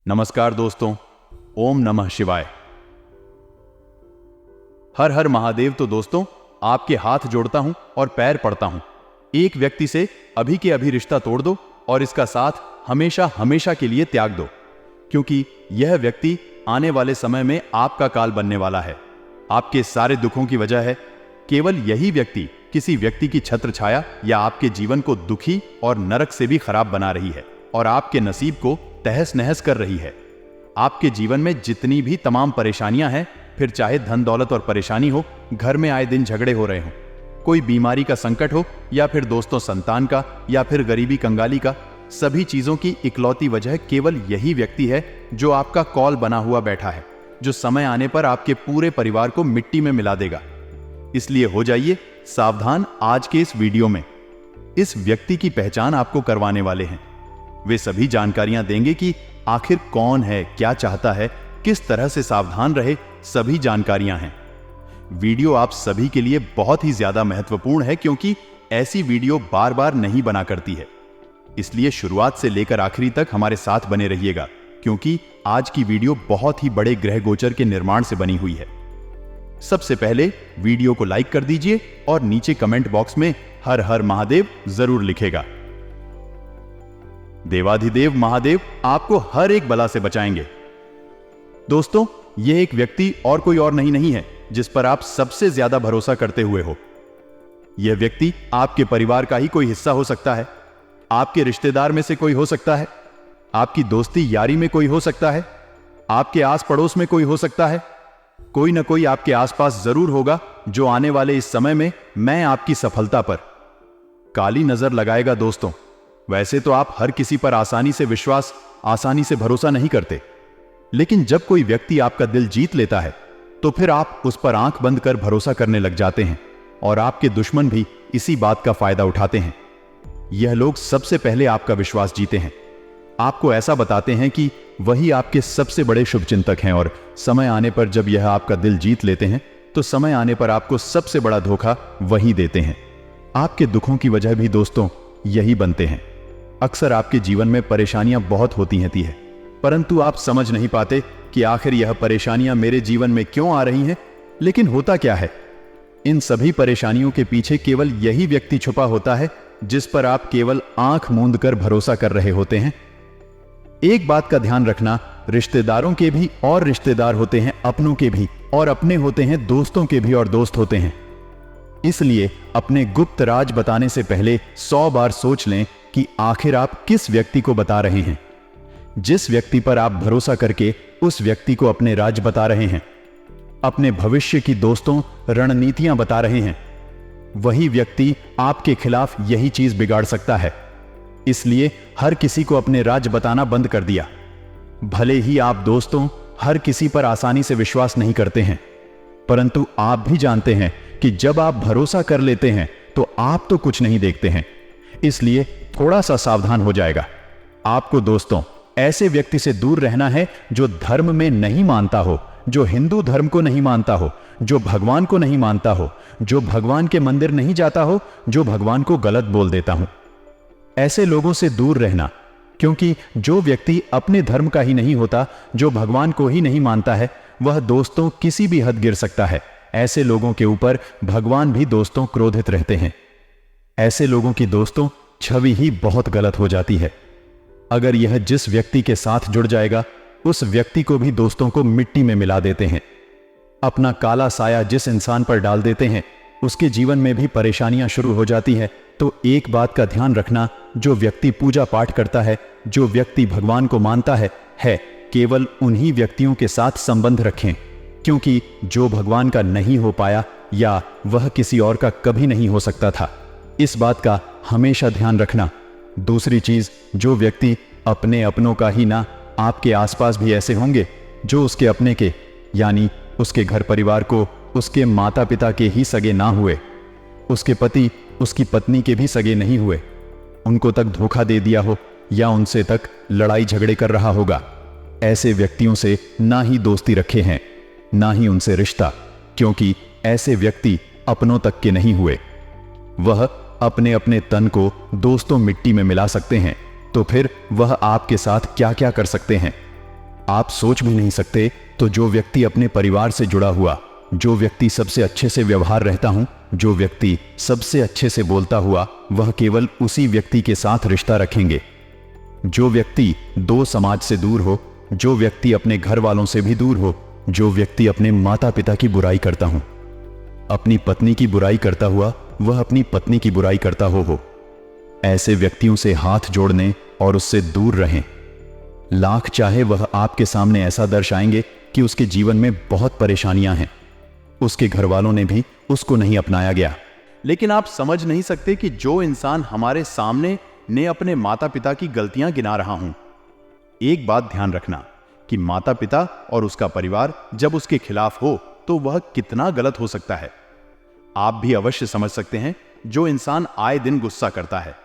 नमस्कार दोस्तों, ओम नमः शिवाय। हर हर महादेव। तो दोस्तों, आपके हाथ जोड़ता हूं और पैर पड़ता हूं। एक व्यक्ति से अभी के अभी रिश्ता तोड़ दो और इसका साथ हमेशा हमेशा के लिए त्याग दो, क्योंकि यह व्यक्ति आने वाले समय में आपका काल बनने वाला है। आपके सारे दुखों की वजह है केवल यही व्यक्ति किसी व्यक्ति की छत्र छाया या आपके जीवन को दुखी और नरक से भी खराब बना रही है और आपके नसीब को तहस नहस कर रही है। आपके जीवन में जितनी भी तमाम परेशानियां हैं, फिर चाहे धन दौलत और परेशानी हो, घर में आए दिन झगड़े हो रहे हो, कोई बीमारी का संकट हो या फिर दोस्तों संतान का या फिर गरीबी कंगाली का, सभी चीजों की इकलौती वजह केवल यही व्यक्ति है जो आपका कॉल बना हुआ बैठा है, जो समय आने पर आपके पूरे परिवार को मिट्टी में मिला देगा। इसलिए हो जाइए सावधान। आज के इस वीडियो में इस व्यक्ति की पहचान आपको करवाने वाले हैं। वे सभी जानकारियां देंगे कि आखिर कौन है, क्या चाहता है, किस तरह से सावधान रहे, सभी जानकारियां हैं। वीडियो आप सभी के लिए बहुत ही ज्यादा महत्वपूर्ण है, क्योंकि ऐसी वीडियो बार बार नहीं बना करती है। इसलिए शुरुआत से लेकर आखिरी तक हमारे साथ बने रहिएगा, क्योंकि आज की वीडियो बहुत ही बड़े ग्रह गोचर के निर्माण से बनी हुई है। सबसे पहले वीडियो को लाइक कर दीजिए और नीचे कमेंट बॉक्स में हर हर महादेव जरूर लिखेगा। देवाधिदेव महादेव आपको हर एक बला से बचाएंगे। दोस्तों, यह एक व्यक्ति और कोई और नहीं है जिस पर आप सबसे ज्यादा भरोसा करते हुए हो। यह व्यक्ति आपके परिवार का ही कोई हिस्सा हो सकता है, आपके रिश्तेदार में से कोई हो सकता है, आपकी दोस्ती यारी में कोई हो सकता है, आपके आस पड़ोस में कोई हो सकता है। कोई ना कोई आपके आसपास जरूर होगा जो आने वाले इस समय में मैं आपकी सफलता पर काली नजर लगाएगा। दोस्तों, वैसे तो आप हर किसी पर आसानी से विश्वास, आसानी से भरोसा नहीं करते, लेकिन जब कोई व्यक्ति आपका दिल जीत लेता है तो फिर आप उस पर आंख बंद कर भरोसा करने लग जाते हैं और आपके दुश्मन भी इसी बात का फायदा उठाते हैं। यह लोग सबसे पहले आपका विश्वास जीते हैं, आपको ऐसा बताते हैं कि वही आपके सबसे बड़े शुभचिंतक हैं, और समय आने पर जब यह आपका दिल जीत लेते हैं तो समय आने पर आपको सबसे बड़ा धोखा वही देते हैं। आपके दुखों की वजह भी दोस्तों यही बनते हैं। अक्सर आपके जीवन में परेशानियां बहुत होती रहती है, परंतु आप समझ नहीं पाते कि आखिर यह परेशानियां मेरे जीवन में क्यों आ रही हैं। लेकिन होता क्या है, इन सभी परेशानियों के पीछे केवल यही व्यक्ति छुपा होता है जिस पर आप केवल आंख मूंद कर भरोसा कर रहे होते हैं। एक बात का ध्यान रखना, रिश्तेदारों के भी और रिश्तेदार होते हैं, अपनों के भी और अपने होते हैं, दोस्तों के भी और दोस्त होते हैं। इसलिए अपने गुप्त राज बताने से पहले 100 बार सोच लें कि आखिर आप किस व्यक्ति को बता रहे हैं। जिस व्यक्ति पर आप भरोसा करके उस व्यक्ति को अपने राज बता रहे हैं, अपने भविष्य की दोस्तों रणनीतियां बता रहे हैं, वही व्यक्ति आपके खिलाफ यही चीज बिगाड़ सकता है। इसलिए हर किसी को अपने राज बताना बंद कर दिया। भले ही आप दोस्तों हर किसी पर आसानी से विश्वास नहीं करते हैं, परंतु आप भी जानते हैं कि जब आप भरोसा कर लेते हैं तो आप तो कुछ नहीं देखते हैं। इसलिए थोड़ा सा सावधान हो जाएगा। आपको दोस्तों ऐसे व्यक्ति से दूर रहना है जो धर्म में नहीं मानता हो, जो हिंदू धर्म को नहीं मानता हो, जो भगवान को नहीं मानता हो, जो भगवान के मंदिर नहीं जाता हो, जो भगवान को गलत बोल देता हूं। ऐसे लोगों से दूर रहना, क्योंकि जो व्यक्ति अपने धर्म का ही नहीं होता, जो भगवान को ही नहीं मानता है, वह दोस्तों किसी भी हद गिर सकता है। ऐसे लोगों के ऊपर भगवान भी दोस्तों क्रोधित रहते हैं। ऐसे लोगों की दोस्तों छवि ही बहुत गलत हो जाती है। अगर यह जिस व्यक्ति के साथ जुड़ जाएगा, उस व्यक्ति को भी दोस्तों को मिट्टी में मिला देते हैं। अपना काला साया जिस इंसान पर डाल देते हैं, उसके जीवन में भी परेशानियां शुरू हो जाती है। तो एक बात का ध्यान रखना, जो व्यक्ति पूजा पाठ करता है, जो व्यक्ति भगवान को मानता है, केवल उन्हीं व्यक्तियों के साथ संबंध रखें, क्योंकि जो भगवान का नहीं हो पाया या वह किसी और का कभी नहीं हो सकता था। इस बात का हमेशा ध्यान रखना। दूसरी चीज, जो व्यक्ति अपने अपनों का ही ना, आपके आसपास भी ऐसे होंगे जो उसके अपने के यानी उसके घर परिवार को, उसके माता पिता के ही सगे ना हुए, उसके पति उसकी पत्नी के भी सगे नहीं हुए, उनको तक धोखा दे दिया हो या उनसे तक लड़ाई झगड़े कर रहा होगा। ऐसे व्यक्तियों से ना ही दोस्ती रखे हैं, ना ही उनसे रिश्ता, क्योंकि ऐसे व्यक्ति अपनों तक के नहीं हुए। वह अपने अपने तन को दोस्तों मिट्टी में मिला सकते हैं, तो फिर वह आपके साथ क्या क्या कर सकते हैं। आप सोच भी नहीं सकते, तो जो व्यक्ति अपने परिवार से जुड़ा हुआ, जो व्यक्ति सबसे अच्छे से व्यवहार रहता हूं, जो व्यक्ति सबसे अच्छे से बोलता हुआ, वह केवल उसी व्यक्ति के साथ रिश्ता रखेंगे। जो व्यक्ति दो समाज से दूर हो, जो व्यक्ति अपने घर वालों से भी दूर हो, जो व्यक्ति अपने माता पिता की बुराई करता हूं, अपनी पत्नी की बुराई करता हुआ वह अपनी पत्नी की बुराई करता हो, ऐसे व्यक्तियों से हाथ जोड़ने और उससे दूर रहें। लाख चाहे वह आपके सामने ऐसा दर्शाएंगे कि उसके जीवन में बहुत परेशानियां हैं, उसके घर वालों ने भी उसको नहीं अपनाया गया, लेकिन आप समझ नहीं सकते कि जो इंसान हमारे सामने ने अपने माता पिता की गलतियां गिना रहा हूं। एक बात ध्यान रखना कि माता पिता और उसका परिवार जब उसके खिलाफ हो तो वह कितना गलत हो सकता है। आप भी अवश्य समझ सकते हैं जो इंसान आए दिन गुस्सा करता है।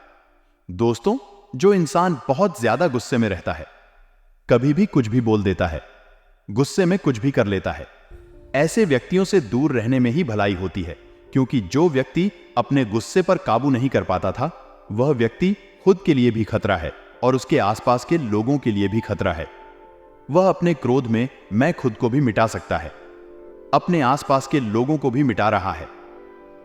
दोस्तों, जो इंसान बहुत ज्यादा गुस्से में रहता है, कभी भी कुछ भी बोल देता है, गुस्से में कुछ भी कर लेता है, ऐसे व्यक्तियों से दूर रहने में ही भलाई होती है, क्योंकि जो व्यक्ति अपने गुस्से पर काबू नहीं कर पाता था, वह व्यक्ति खुद के लिए भी खतरा है और उसके आसपास के लोगों के लिए भी खतरा है। वह अपने क्रोध में मैं खुद को भी मिटा सकता है, अपने आसपास के लोगों को भी मिटा रहा है,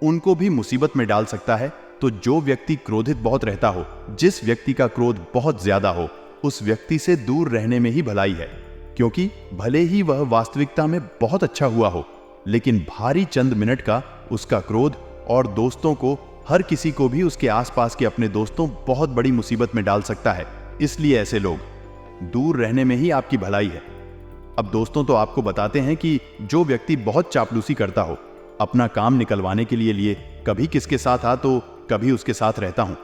उनको भी मुसीबत में डाल सकता है। तो जो व्यक्ति क्रोधित बहुत रहता हो, जिस व्यक्ति का क्रोध बहुत ज्यादा हो, उस व्यक्ति से दूर रहने में ही भलाई है, क्योंकि भले ही वह वास्तविकता में बहुत अच्छा हुआ हो, लेकिन भारी चंद मिनट का उसका क्रोध और दोस्तों को, हर किसी को भी, उसके आसपास के अपने दोस्तों, बहुत बड़ी मुसीबत में डाल सकता है। इसलिए ऐसे लोग दूर रहने में ही आपकी भलाई है। अब दोस्तों, तो आपको बताते हैं कि जो व्यक्ति बहुत चापलूसी करता हो, अपना काम निकलवाने के लिए कभी किसके साथ आ तो कभी उसके साथ रहता हूं,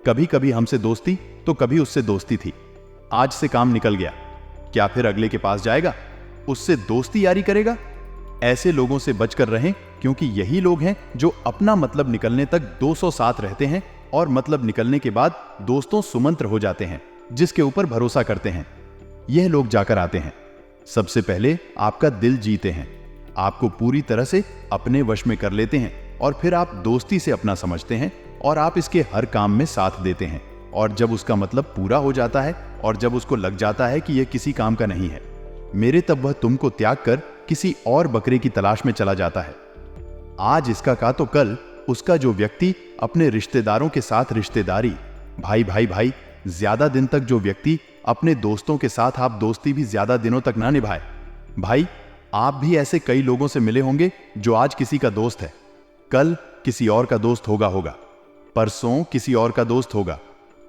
कभी कभी हमसे दोस्ती तो कभी उससे दोस्ती थी, आज से काम निकल गया, क्या फिर अगले के पास जाएगा, उससे दोस्ती यारी करेगा? ऐसे लोगों से बचकर रहें, क्योंकि यही लोग हैं जो अपना मतलब निकलने तक 200 साथ रहते हैं और मतलब निकलने के बाद दोस्तों सुमंत्र हो जाते हैं, जिसके ऊपर भरोसा करते हैं। यह लोग जाकर आते हैं, सबसे पहले आपका दिल जीते हैं, आपको पूरी तरह से अपने वश में कर लेते हैं, और फिर आप दोस्ती से अपना समझते हैं और आप इसके हर काम में साथ देते हैं। और जब उसका मतलब पूरा हो जाता है और जब उसको लग जाता है कि यह किसी काम का नहीं है मेरे, तब वह तुमको त्याग कर किसी और बकरे की तलाश में चला जाता है। आज इसका का तो कल उसका। जो व्यक्ति अपने रिश्तेदारों के साथ रिश्तेदारी, भाई भाई भाई, ज्यादा दिन तक जो व्यक्ति अपने दोस्तों के साथ आप दोस्ती भी ज्यादा दिनों तक ना निभाए। भाई, आप भी ऐसे कई लोगों से मिले होंगे जो आज किसी का दोस्त है, कल किसी और का दोस्त होगा, परसों किसी और का दोस्त होगा।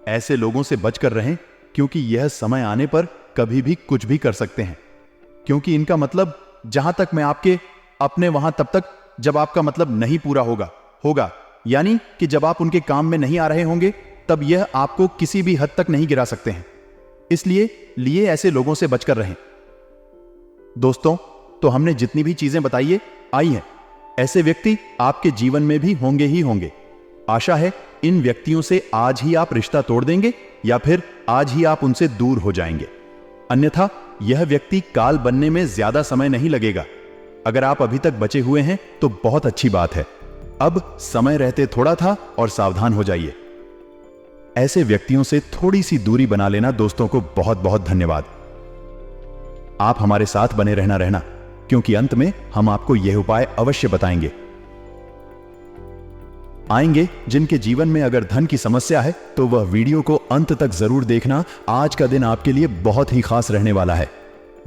ऐसे लोगों से बचकर रहें, क्योंकि यह समय आने पर कभी भी कुछ भी कर सकते हैं, क्योंकि इनका मतलब जहां तक मैं आपके अपने वहां तब तक जब आपका मतलब नहीं पूरा होगा, यानी कि जब आप उनके काम में नहीं आ रहे होंगे, तब यह आपको किसी भी हद तक नहीं गिरा सकते हैं। इसलिए ऐसे लोगों से बचकर रहें। दोस्तों, तो हमने जितनी भी चीजें बताई हैं, ऐसे व्यक्ति आपके जीवन में भी होंगे ही होंगे। आशा है इन व्यक्तियों से आज ही आप रिश्ता तोड़ देंगे या फिर आज ही आप उनसे दूर हो जाएंगे, अन्यथा यह व्यक्ति काल बनने में ज्यादा समय नहीं लगेगा। अगर आप अभी तक बचे हुए हैं तो बहुत अच्छी बात है। अब समय रहते थोड़ा था और सावधान हो जाइए। ऐसे व्यक्तियों से थोड़ी सी दूरी बना लेना। दोस्तों को बहुत बहुत धन्यवाद। आप हमारे साथ बने रहना, क्योंकि अंत में हम आपको यह उपाय अवश्य बताएंगे। जिनके जीवन में अगर धन की समस्या है तो वह वीडियो को अंत तक जरूर देखना। आज का दिन आपके लिए बहुत ही खास रहने वाला है।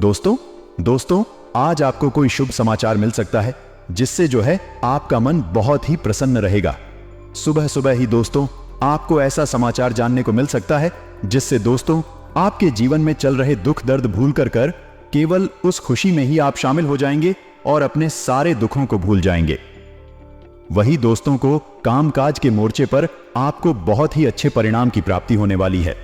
दोस्तों, आज आपको कोई शुभ समाचार मिल सकता है, जिससे जो है आपका मन बहुत ही प्रसन्न रहेगा। सुबह सुबह ही दोस्तों, आपको ऐसा समाचार जानने को मिल सकता है जिससे दोस्तों आपके जीवन में चल रहे दुख दर्द भूल कर केवल उस खुशी में ही आप शामिल हो जाएंगे और अपने सारे दुखों को भूल जाएंगे। वही दोस्तों को कामकाज के मोर्चे पर आपको बहुत ही अच्छे परिणाम की प्राप्ति होने वाली है।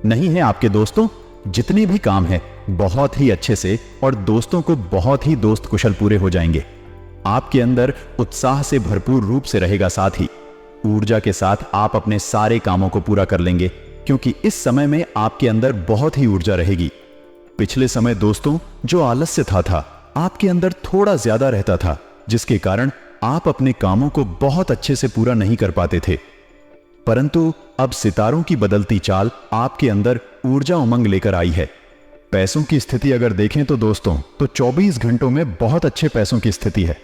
नहीं है आपके दोस्तों, जितने भी काम हैं बहुत ही अच्छे से और दोस्तों को बहुत ही दोस्त कुशल पूरे हो जाएंगे। आपके अंदर उत्साह से भरपूर रूप से रहेगा, साथ ही ऊर्जा के साथ आप अपने सारे कामों को पूरा कर लेंगे, क्योंकि इस समय में आपके अंदर बहुत ही ऊर्जा रहेगी। पिछले समय दोस्तों जो आलस्य था आपके अंदर थोड़ा ज्यादा रहता था, जिसके कारण आप अपने कामों को बहुत अच्छे से पूरा नहीं कर पाते थे। परंतु अब सितारों की बदलती चाल आपके अंदर ऊर्जा उमंग लेकर आई है। पैसों की स्थिति अगर देखें तो दोस्तों, तो 24 घंटों में बहुत अच्छे पैसों की स्थिति है।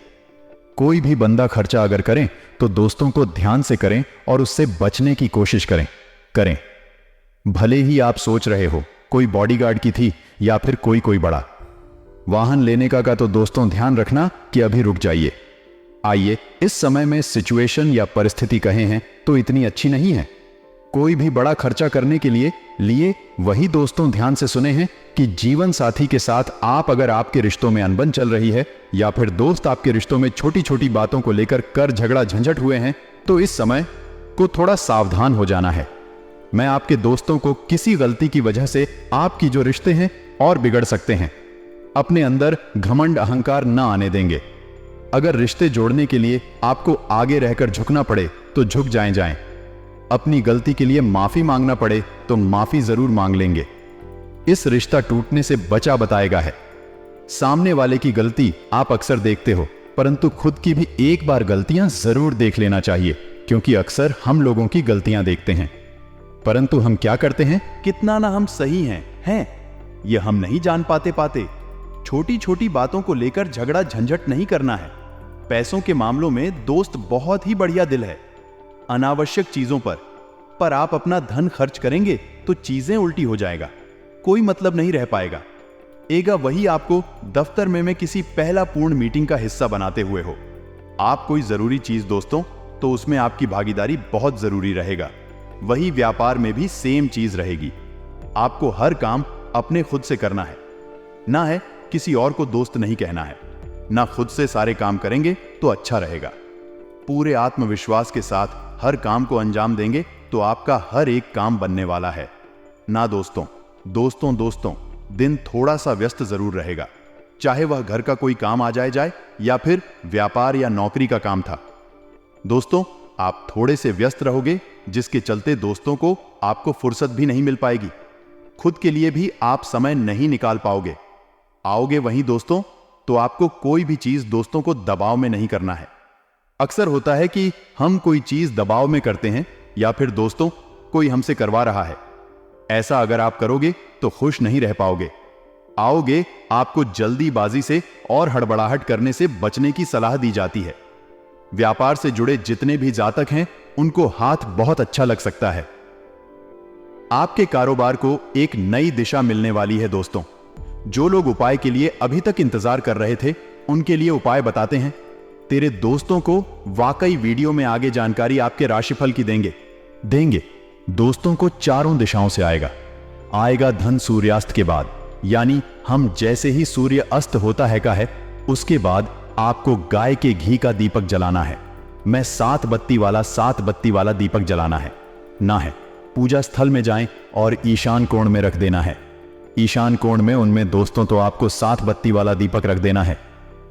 कोई भी बंदा खर्चा अगर करें तो दोस्तों को ध्यान से करें और उससे बचने की कोशिश करें। भले ही आप सोच रहे हो कोई बॉडीगार्ड की थी या फिर कोई बड़ा वाहन लेने का तो दोस्तों ध्यान रखना कि अभी रुक जाइए। आइए, इस समय में सिचुएशन या परिस्थिति कहे हैं तो इतनी अच्छी नहीं है। कोई भी बड़ा खर्चा करने के लिए वही दोस्तों ध्यान से सुने हैं कि जीवन साथी के साथ अगर आपके रिश्तों में अनबन चल रही है या फिर दोस्त आपके रिश्तों में छोटी छोटी बातों को लेकर कर झगड़ा झंझट हुए हैं, तो इस समय को थोड़ा सावधान हो जाना है। मैं आपके दोस्तों को किसी गलती की वजह से आपकी जो रिश्ते हैं और बिगड़ सकते हैं। अपने अंदर घमंड अहंकार ना आने देंगे। अगर रिश्ते जोड़ने के लिए आपको आगे रहकर झुकना पड़े तो झुक जाएं। अपनी गलती के लिए माफी मांगना पड़े तो माफी जरूर मांग लेंगे। इस रिश्ता टूटने से बचा बताएगा है। सामने वाले की गलती आप अक्सर देखते हो, परंतु खुद की भी एक बार गलतियां जरूर देख लेना चाहिए, क्योंकि अक्सर हम लोगों की गलतियां देखते हैं परंतु हम क्या करते हैं, कितना ना हम सही हैं ये हम नहीं जान पाते। छोटी छोटी बातों को लेकर झगड़ा झंझट नहीं करना है। पैसों के मामलों में दोस्त बहुत ही बढ़िया दिल है। अनावश्यक चीजों पर आप अपना धन खर्च करेंगे तो चीजें उल्टी हो जाएगा, कोई मतलब नहीं रह पाएगा। वही आपको दफ्तर में किसी पहला पूर्ण मीटिंग का हिस्सा बनाते हुए हो। आप कोई जरूरी चीज दोस्तों, तो उसमें आपकी भागीदारी बहुत जरूरी रहेगा। वही व्यापार में भी सेम चीज रहेगी। आपको हर काम अपने खुद से करना है, ना है किसी और को दोस्त नहीं कहना है। ना खुद से सारे काम करेंगे तो अच्छा रहेगा। पूरे आत्मविश्वास के साथ हर काम को अंजाम देंगे तो आपका हर एक काम बनने वाला है। ना दोस्तों दिन थोड़ा सा व्यस्त जरूर रहेगा, चाहे वह घर का कोई काम आ जाए या फिर व्यापार या नौकरी का काम था। दोस्तों, आप थोड़े से व्यस्त रहोगे, जिसके चलते दोस्तों को आपको फुर्सत भी नहीं मिल पाएगी। खुद के लिए भी आप समय नहीं निकाल पाओगे। आओगे वहीं दोस्तों, तो आपको कोई भी चीज दोस्तों को दबाव में नहीं करना है। अक्सर होता है कि हम कोई चीज दबाव में करते हैं या फिर दोस्तों कोई हमसे करवा रहा है। ऐसा अगर आप करोगे तो खुश नहीं रह पाओगे। आओगे, आपको जल्दीबाजी से और हड़बड़ाहट करने से बचने की सलाह दी जाती है। व्यापार से जुड़े जितने भी जातक हैं, उनको हाथ बहुत अच्छा लग सकता है। आपके कारोबार को एक नई दिशा मिलने वाली है दोस्तों। जो लोग उपाय के लिए अभी तक इंतजार कर रहे थे, उनके लिए उपाय बताते हैं। तेरे दोस्तों को वाकई वीडियो में आगे जानकारी आपके राशिफल की देंगे। दोस्तों को चारों दिशाओं से आएगा धन सूर्यास्त के बाद, यानी हम जैसे ही सूर्य अस्त होता है उसके बाद आपको गाय के घी का दीपक जलाना है। मैं 7 बत्ती वाला दीपक जलाना है। ना है पूजा स्थल में जाएं और ईशान कोण में रख देना है। ईशान कोण में उनमें दोस्तों तो आपको 7 बत्ती वाला दीपक रख देना है।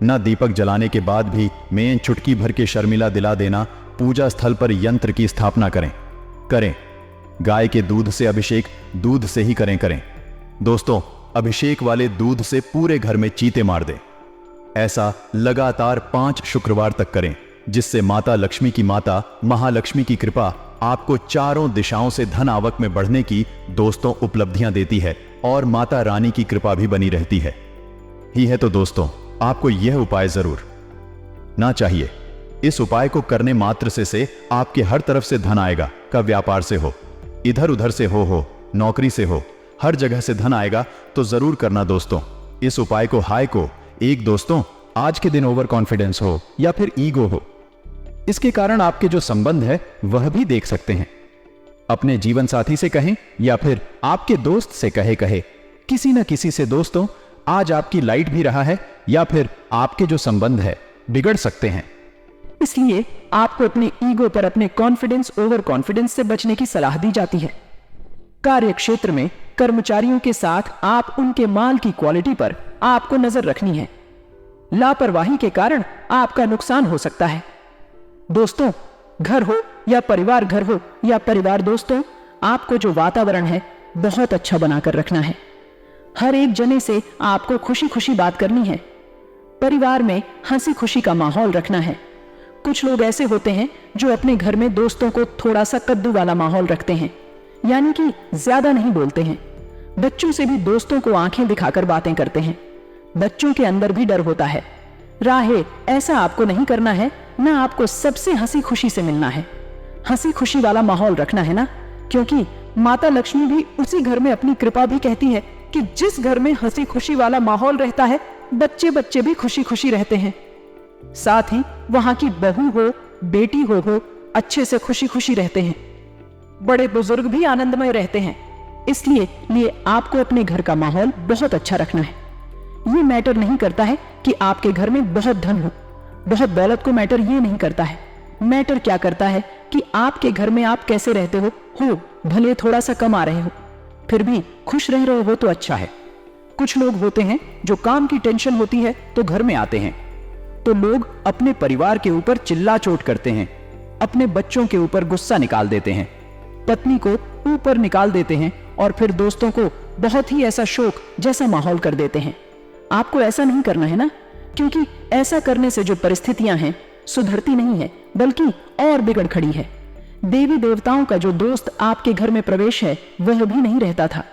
ना दीपक जलाने के बाद भी मैं चुटकी भर के शर्मिला दिला देना। पूजा स्थल पर यंत्र की स्थापना करें। गाय के दूध से अभिषेक दूध से ही करें। दोस्तों, अभिषेक वाले दूध से पूरे घर में चीते मार दें। ऐसा लगातार 5 शुक्रवार तक करें, जिससे माता लक्ष्मी की माता महालक्ष्मी की कृपा आपको चारों दिशाओं से धन आवक में बढ़ने की दोस्तों उपलब्धियां देती है और माता रानी की कृपा भी बनी रहती है। तो दोस्तों, आपको यह उपाय जरूर ना चाहिए। इस उपाय को करने मात्र से आपके हर तरफ से धन आएगा। का व्यापार से हो, इधर उधर से हो, नौकरी से हो, हर जगह से धन आएगा। तो जरूर करना दोस्तों इस उपाय को। एक दोस्तों, आज के दिन ओवर कॉन्फिडेंस हो या फिर ईगो हो, इसके कारण आपके जो संबंध है वह भी देख सकते हैं। अपने जीवन साथी से कहें या फिर आपके दोस्त से कहे किसी न किसी से दोस्तों आज आपकी लाइट भी रहा है या फिर आपके जो संबंध है बिगड़ सकते हैं। इसलिए आपको अपने ईगो पर, अपने कॉन्फिडेंस, ओवर कॉन्फिडेंस से बचने की सलाह दी जाती है। कार्य क्षेत्र में कर्मचारियों के साथ आप उनके माल की क्वालिटी पर आपको नजर रखनी है। लापरवाही के कारण आपका नुकसान हो सकता है। दोस्तों, घर हो या परिवार दोस्तों, आपको जो वातावरण है बहुत अच्छा बनाकर रखना है। हर एक जने से आपको खुशी खुशी बात करनी है। परिवार में हंसी खुशी का माहौल रखना है। कुछ लोग ऐसे होते हैं जो अपने घर में दोस्तों को थोड़ा सा कद्दू वाला माहौल रखते हैं, यानी कि ज्यादा नहीं बोलते हैं, बच्चों से भी दोस्तों को आंखें दिखाकर बातें करते हैं। बच्चों के अंदर भी डर होता है। राहे, ऐसा आपको नहीं करना है ना, आपको सबसे हंसी खुशी से मिलना है। हंसी खुशी वाला माहौल रखना है ना, क्योंकि माता लक्ष्मी भी उसी घर में अपनी कृपा भी कहती है कि जिस घर में हंसी खुशी वाला माहौल रहता है, बच्चे बच्चे भी खुशी खुशी रहते हैं। साथ ही वहां की बहू हो, बेटी हो अच्छे से खुशी खुशी रहते हैं। बड़े बुजुर्ग भी आनंदमय रहते हैं। इसलिए आपको अपने घर का माहौल बहुत अच्छा रखना है। ये मैटर नहीं करता है कि आपके घर में बहुत धन हो, बहुत दौलत को मैटर ये नहीं करता है। मैटर क्या करता है कि आपके घर में आप कैसे रहते हो भले थोड़ा सा कम आ रहे हो, फिर भी खुश रह रहे हो तो अच्छा है। कुछ लोग होते हैं जो काम की टेंशन होती है तो घर में आते हैं, तो लोग अपने परिवार के ऊपर चिल्ला चोट करते हैं, अपने बच्चों के ऊपर गुस्सा निकाल देते हैं, पत्नी को ऊपर निकाल देते हैं और फिर दोस्तों को बहुत ही ऐसा शोक जैसा माहौल कर देते हैं। आपको ऐसा नहीं करना है ना, क्योंकि ऐसा करने से जो परिस्थितियां हैं सुधरती नहीं है, बल्कि और बिगड़ खड़ी है। देवी देवताओं का जो दोस्त आपके घर में प्रवेश है वह भी नहीं रहता था।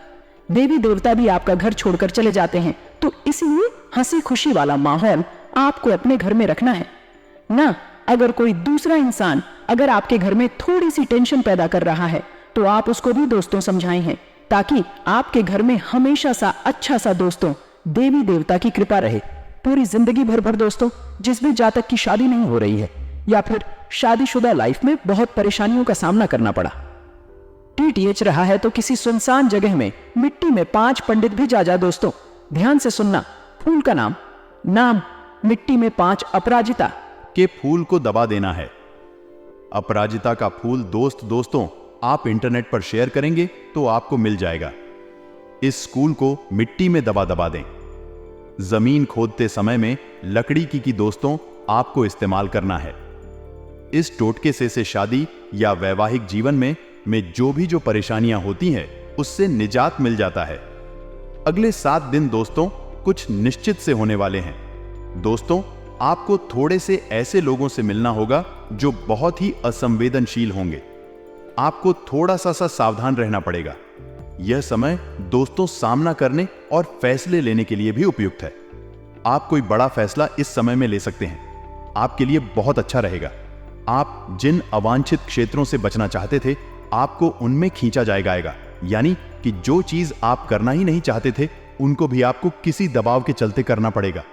देवी देवता भी आपका घर छोड़कर चले जाते हैं। तो इसीलिए हंसी खुशी वाला माहौल आपको अपने घर में रखना है ना। अगर कोई दूसरा इंसान अगर आपके घर में थोड़ी सी टेंशन पैदा कर रहा है तो आप उसको भी दोस्तों समझाए हैं, ताकि आपके घर में हमेशा सा अच्छा सा दोस्तों देवी देवता की कृपा रहे पूरी जिंदगी भर दोस्तों। जिस भी जातक की शादी नहीं हो रही है या फिर शादीशुदा लाइफ में बहुत परेशानियों का सामना करना पड़ा, टीटीएच रहा है, तो किसी सुनसान जगह में मिट्टी में 5 पंडित भी जा दोस्तों। ध्यान से सुनना। फूल का नाम मिट्टी में 5 अपराजिता के फूल को दबा देना है। अपराजिता का फूल दोस्तों आप इंटरनेट पर शेयर करेंगे तो आपको मिल जाएगा। इस फूल को मिट्टी में दबा दें। जमीन खोदते समय में लकड़ी की दोस्तों आपको इस्तेमाल करना है। इस टोटके से शादी या वैवाहिक जीवन में जो परेशानियां होती हैं उससे निजात मिल जाता है। अगले 7 दिन दोस्तों कुछ निश्चित से होने वाले हैं। दोस्तों, आपको थोड़े से ऐसे लोगों से मिलना होगा जो बहुत ही असंवेदनशील होंगे। आपको थोड़ा सा सावधान रहना पड़ेगा। यह समय दोस्तों सामना करने और फैसले लेने के लिए भी उपयुक्त है। आप कोई बड़ा फैसला इस समय में ले सकते हैं, आपके लिए बहुत अच्छा रहेगा। आप जिन अवांछित क्षेत्रों से बचना चाहते थे आपको उनमें खींचा जाएगा, यानी कि जो चीज आप करना ही नहीं चाहते थे उनको भी आपको किसी दबाव के चलते करना पड़ेगा।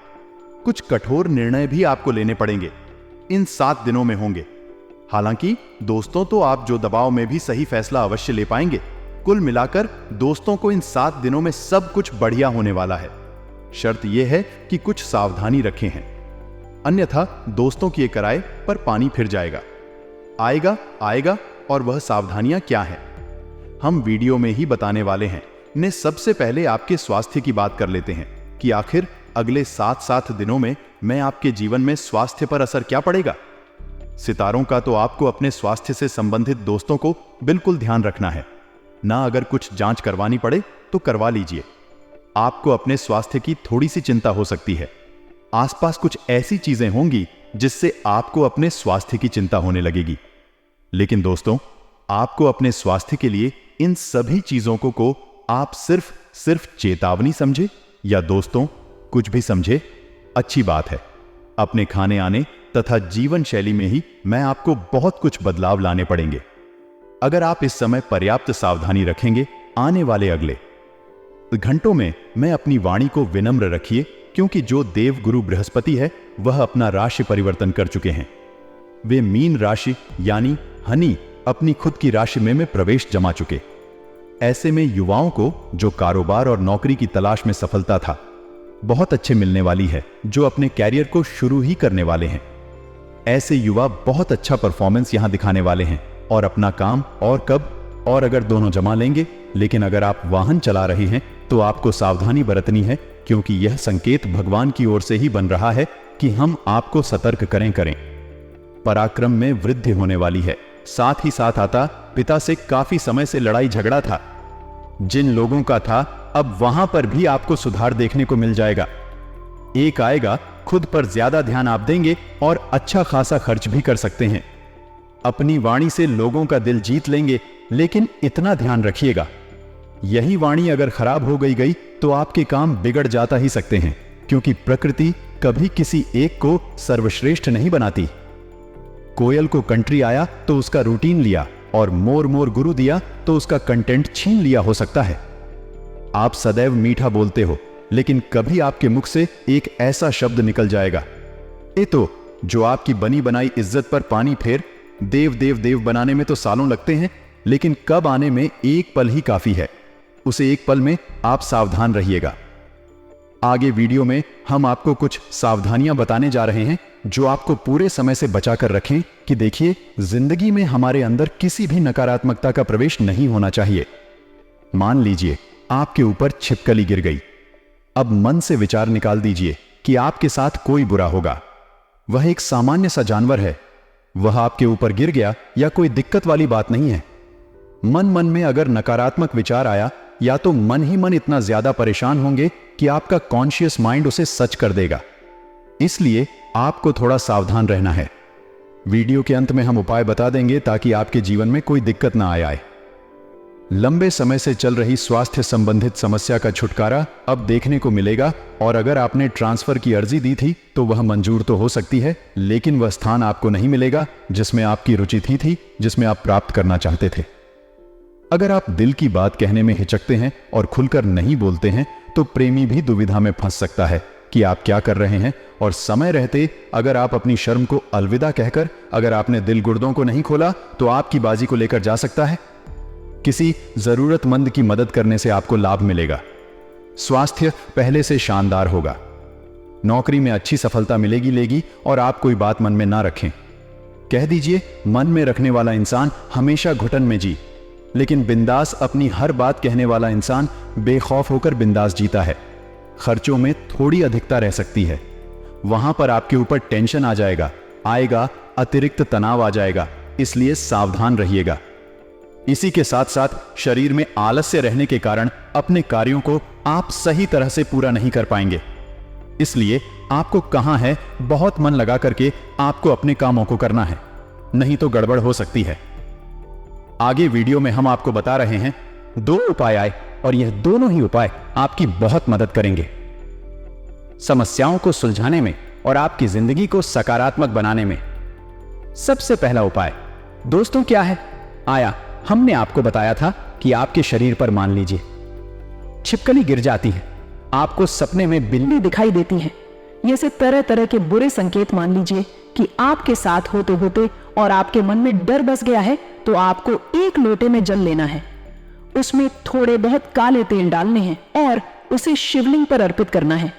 कुछ कठोर निर्णय भी आपको लेने पड़ेंगे, इन 7 दिनों में होंगे। हालांकि दोस्तों तो आप जो दबाव में भी सही फैसला अवश्य ले पाएंगे। कुल मिलाकर दोस्तों को इन 7 दिनों में सब कुछ बढ़िया होने वाला है। शर्त यह है कि कुछ सावधानी रखें हैं, अन्यथा दोस्तों की किराए पर पानी फिर जाएगा। आएगा और वह सावधानियां क्या हैं हम वीडियो में ही बताने वाले हैं। ने सबसे पहले आपके स्वास्थ्य की बात कर लेते हैं कि आखिर अगले 7 दिनों में आपके जीवन में स्वास्थ्य पर असर क्या पड़ेगा। सितारों का तो आपको अपने स्वास्थ्य से संबंधित दोस्तों को बिल्कुल ध्यान रखना है ना। अगर कुछ जांच करवानी पड़े तो करवा लीजिए। आपको अपने स्वास्थ्य की थोड़ी सी चिंता हो सकती है। आसपास कुछ ऐसी चीजें होंगी जिससे आपको अपने स्वास्थ्य की चिंता होने लगेगी। लेकिन दोस्तों, आपको अपने स्वास्थ्य के लिए इन सभी चीजों को आप सिर्फ चेतावनी समझे या दोस्तों कुछ भी समझे, अच्छी बात है। अपने खाने आने तथा जीवन शैली में ही आपको बहुत कुछ बदलाव लाने पड़ेंगे। अगर आप इस समय पर्याप्त सावधानी रखेंगे, आने वाले अगले घंटों में अपनी वाणी को विनम्र रखिए, क्योंकि जो देव गुरु बृहस्पति है वह अपना राशि परिवर्तन कर चुके हैं। वे मीन राशि यानी हनी अपनी खुद की राशि में प्रवेश जमा चुके। ऐसे में युवाओं को जो कारोबार और नौकरी की तलाश में सफलता था बहुत अच्छे मिलने वाली है, जो अपने कैरियर को शुरू ही करने वाले हैं। ऐसे युवा बहुत अच्छा परफॉर्मेंस यहां दिखाने वाले हैं और अपना काम और अगर दोनों जमा लेंगे। लेकिन अगर आप वाहन चला रहे हैं तो आपको सावधानी बरतनी है, क्योंकि यह संकेत भगवान की ओर से ही बन रहा है कि हम आपको सतर्क करें। पराक्रम में वृद्धि होने वाली है। साथ ही साथ आता पिता से काफी समय से लड़ाई झगड़ा था, जिन लोगों का था अब वहां पर भी आपको सुधार देखने को मिल जाएगा। एक आएगा, खुद पर ज्यादा ध्यान आप देंगे और अच्छा खासा खर्च भी कर सकते हैं। अपनी वाणी से लोगों का दिल जीत लेंगे, लेकिन इतना ध्यान रखिएगा यही वाणी अगर खराब हो गई तो आपके काम बिगड़ जाता ही सकते हैं, क्योंकि प्रकृति कभी किसी एक को सर्वश्रेष्ठ नहीं बनाती। कोयल को कंट्री आया तो उसका रूटीन लिया, और मोर मोर गुरु दिया तो उसका कंटेंट छीन लिया हो सकता है। आप सदैव मीठा बोलते हो, लेकिन कभी आपके मुख से एक ऐसा शब्द निकल जाएगा, ए तो जो आपकी बनी बनाई इज्जत पर पानी फेर। देव देव देव बनाने में तो सालों लगते हैं, लेकिन कब आने में एक पल ही काफी है। उसे एक पल में आप सावधान रहिएगा। आगे वीडियो में हम आपको कुछ सावधानियां बताने जा रहे हैं जो आपको पूरे समय से बचा कर रखें कि देखिए, जिंदगी में हमारे अंदर किसी भी नकारात्मकता का प्रवेश नहीं होना चाहिए। मान लीजिए आपके ऊपर छिपकली गिर गई। अब मन से विचार निकाल दीजिए कि आपके साथ कोई बुरा होगा। वह एक सामान्य सा जानवर है, वह आपके ऊपर गिर गया या कोई दिक्कत वाली बात नहीं है। मन मन में अगर नकारात्मक विचार आया, या तो मन ही मन इतना ज्यादा परेशान होंगे कि आपका कॉन्शियस माइंड उसे सच कर देगा। इसलिए आपको थोड़ा सावधान रहना है। वीडियो के अंत में हम उपाय बता देंगे ताकि आपके जीवन में कोई दिक्कत ना आए। लंबे समय से चल रही स्वास्थ्य संबंधित समस्या का छुटकारा अब देखने को मिलेगा, और अगर आपने ट्रांसफर की अर्जी दी थी तो वह मंजूर तो हो सकती है, लेकिन वह स्थान आपको नहीं मिलेगा जिसमें आपकी रुचि थी, जिसमें आप प्राप्त करना चाहते थे। अगर आप दिल की बात कहने में हिचकते हैं और खुलकर नहीं बोलते हैं तो प्रेमी भी दुविधा में फंस सकता है कि आप क्या कर रहे हैं, और समय रहते अगर आप अपनी शर्म को अलविदा कहकर अगर आपने दिल गुर्दों को नहीं खोला तो आपकी बाजी को लेकर जा सकता है। किसी जरूरतमंद की मदद करने से आपको लाभ मिलेगा। स्वास्थ्य पहले से शानदार होगा। नौकरी में अच्छी सफलता मिलेगी और आप कोई बात मन में ना रखें। कह दीजिए, मन में रखने वाला इंसान हमेशा घुटन में जी, लेकिन बिंदास अपनी हर बात कहने वाला इंसान बेखौफ होकर बिंदास जीता है। खर्चों में थोड़ी अधिकता रह सकती है, वहां पर आपके ऊपर टेंशन आएगा, अतिरिक्त तनाव आ जाएगा, इसलिए सावधान रहिएगा। इसी के साथ साथ शरीर में आलस्य रहने के कारण अपने कार्यों को आप सही तरह से पूरा नहीं कर पाएंगे। इसलिए आपको कहां है, बहुत मन लगा करके आपको अपने कामों को करना है, नहीं तो गड़बड़ हो सकती है। आगे वीडियो में हम आपको बता रहे हैं 2 उपाय आए, और यह दोनों ही उपाय आपकी बहुत मदद करेंगे समस्याओं को सुलझाने में और आपकी जिंदगी को सकारात्मक बनाने में। सबसे पहला उपाय दोस्तों क्या है? हमने आपको बताया था कि आपके शरीर पर मान लीजिए छिपकली गिर जाती है, आपको सपने में बिल्ली दिखाई देती है। ये से तरह तरह के बुरे संकेत मान लीजिए कि आपके साथ होते होते और आपके मन में डर बस गया है, तो आपको एक लोटे में जल लेना है, उसमें थोड़े बहुत काले तेल डालने हैं और उसे शिवलिंग पर अर्पित करना है।